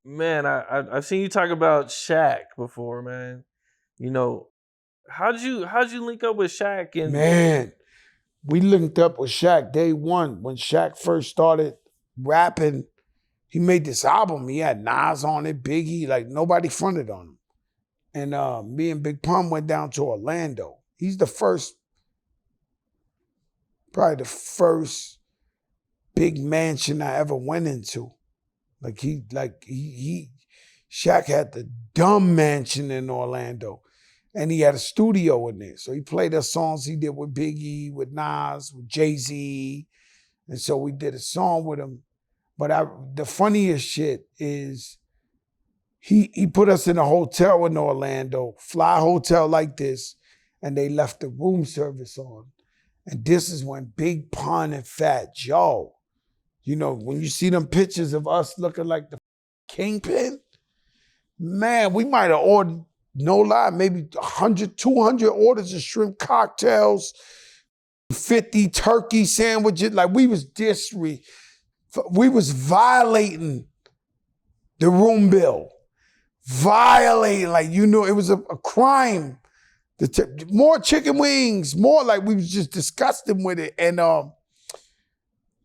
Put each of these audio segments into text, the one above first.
Man, I've seen you talk about Shaq before, man. You know, how'd you link up with Shaq and Man, we linked up with Shaq day one when Shaq first started rapping. He made this album. He had Nas on it, Biggie, like nobody fronted on him. And me and Big Pun went down to Orlando. He's probably the first big mansion I ever went into. Shaq had the dumb mansion in Orlando, and he had a studio in there. So he played us songs he did with Biggie, with Nas, with Jay-Z, and so we did a song with him. But the funniest shit is he put us in a hotel in Orlando, fly hotel like this, and they left the room service on. And this is when Big Pun and Fat Joe, when you see them pictures of us looking like the Kingpin, man, we might have ordered, no lie, maybe 100, 200 orders of shrimp cocktails, 50 turkey sandwiches. Like we was violating the room bill. Violating, like, it was a crime. More chicken wings, more like we was just disgusted with it.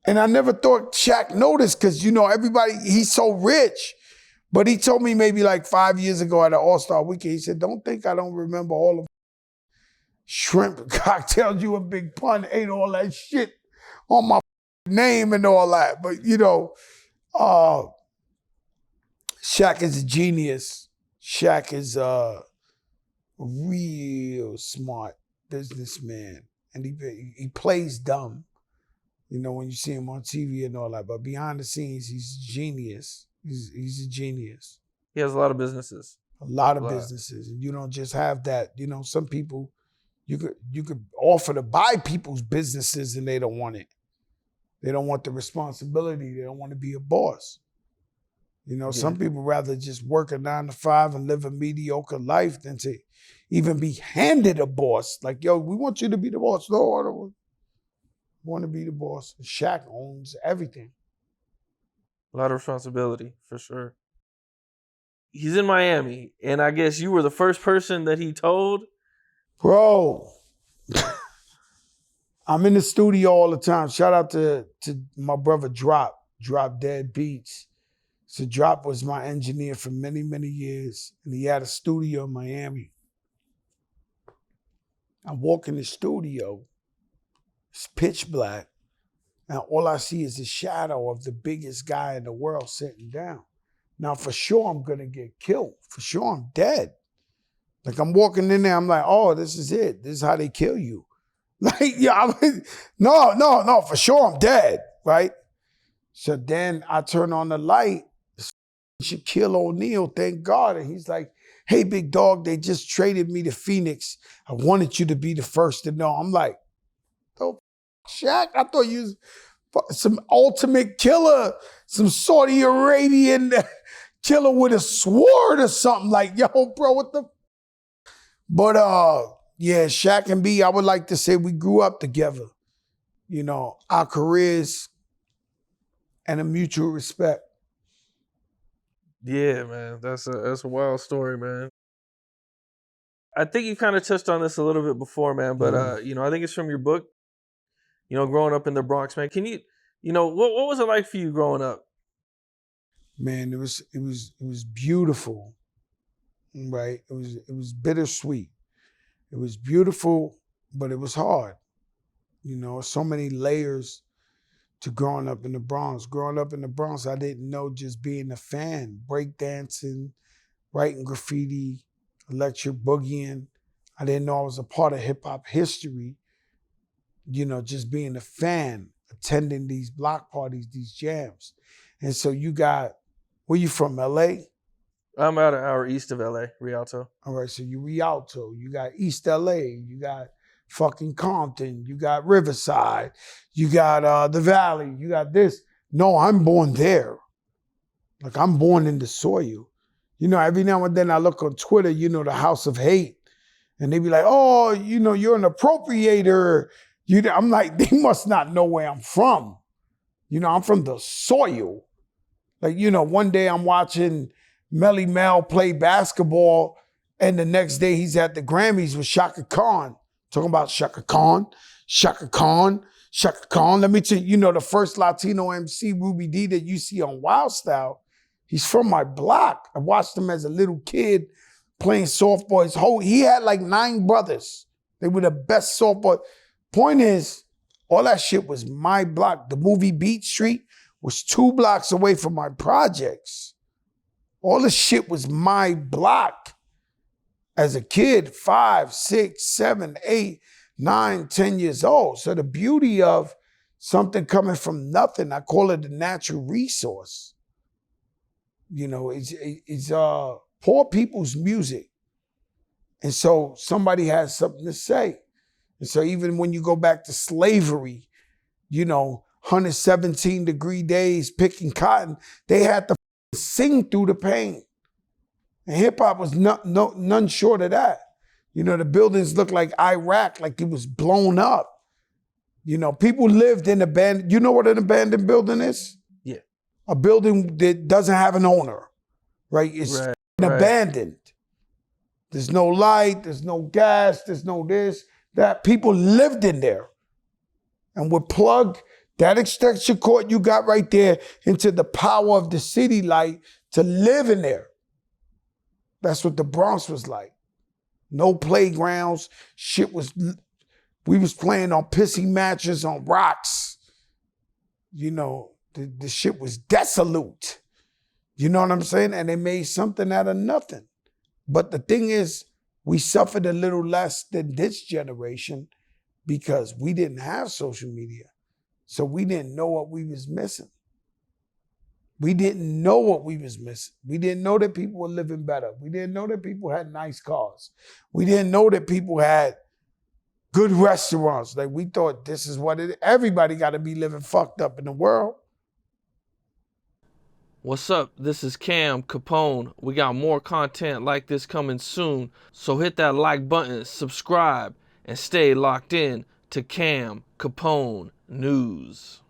And I never thought Shaq noticed because, everybody, he's so rich. But he told me maybe like 5 years ago at an All-Star Weekend, he said, don't think I don't remember all of shrimp cocktails. You a Big Pun, ate all that shit on my name and all that. But, Shaq is a genius. Shaq is a real smart businessman. And he plays dumb, when you see him on TV and all that. But behind the scenes, he's a genius. He's a genius. he has a lot of businesses? A lot of businesses. And you don't just have that. Some people, you could offer to buy people's businesses and they don't want it. They don't want the responsibility. They don't want to be a boss. Some people rather just work a 9 to 5 and live a mediocre life than to even be handed a boss. Like, yo, we want you to be the boss. No, I don't want to be the boss. Shaq owns everything. A lot of responsibility, for sure. He's in Miami, and I guess you were the first person that he told? Bro, I'm in the studio all the time. Shout out to my brother Drop Dead Beats. So Drop was my engineer for many, many years, and he had a studio in Miami. I walk in the studio, it's pitch black, and all I see is the shadow of the biggest guy in the world sitting down. Now, for sure, I'm gonna get killed. For sure, I'm dead. Like, I'm walking in there, I'm like, oh, this is it. This is how they kill you. Like, yeah, no, for sure, I'm dead, right? So then I turn on the light, Shaquille O'Neal, thank God. And he's like, hey, big dog, they just traded me to Phoenix. I wanted you to be the first to know. I'm like, oh, Shaq, I thought you was some ultimate killer, some Saudi Arabian killer with a sword or something. Like, yo, bro, what the? But yeah, Shaq and B, I would like to say we grew up together. Our careers and a mutual respect. Yeah, man, that's a wild story, man. I think you kind of touched on this a little bit before, man, but I think it's from your book, growing up in the Bronx, man. Can you, what was it like for you growing up? Man, it was beautiful, right? It was bittersweet. It was beautiful, but it was hard. So many layers to growing up in the Bronx. Growing up in the Bronx, I didn't know just being a fan, breakdancing, writing graffiti, electric boogieing. I didn't know I was a part of hip hop history, just being a fan, attending these block parties, these jams. And so where you from, LA? I'm about an hour east of LA, Rialto. All right, so you Rialto, you got East LA, you got fucking Compton, you got Riverside, you got the Valley, you got this. No, I'm born there. Like, I'm born in the soil. Every now and then I look on Twitter, the House of Hate, and they be like, oh, you're an appropriator. I'm like, they must not know where I'm from. I'm from the soil. Like, one day I'm watching Melly Mel play basketball, and the next day he's at the Grammys with Shaka Khan. Talking about Shaka Khan, Shaka Khan, Shaka Khan. Let me tell you, the first Latino MC, Ruby D, that you see on Wild Style, he's from my block. I watched him as a little kid playing softball. He had like 9 brothers. They were the best softball. Point is, all that shit was my block. The movie Beat Street was 2 blocks away from my projects. All the shit was my block. As a kid, 5, 6, 7, 8, 9, 10 years old. So the beauty of something coming from nothing, I call it a natural resource. It's poor people's music. And so somebody has something to say. And so even when you go back to slavery, 117-degree days picking cotton, they had to sing through the pain. And hip hop was none short of that. The buildings looked like Iraq, like it was blown up. People lived in abandoned. You know what an abandoned building is? Yeah. A building that doesn't have an owner, right? It's Right. abandoned. There's no light, there's no gas, there's no this, that. People lived in there and would plug that extension cord you got right there into the power of the city light to live in there. That's what the Bronx was like. No playgrounds. We was playing on pissy matches on rocks. The shit was desolate. You know what I'm saying? And they made something out of nothing. But the thing is, we suffered a little less than this generation because we didn't have social media. So we didn't know what we was missing. We didn't know what we was missing. We didn't know that people were living better. We didn't know that people had nice cars. We didn't know that people had good restaurants. Like, we thought this is what everybody got to be living fucked up in the world. What's up? This is Cam Capone. We got more content like this coming soon. So hit that like button, subscribe, and stay locked in to Cam Capone News.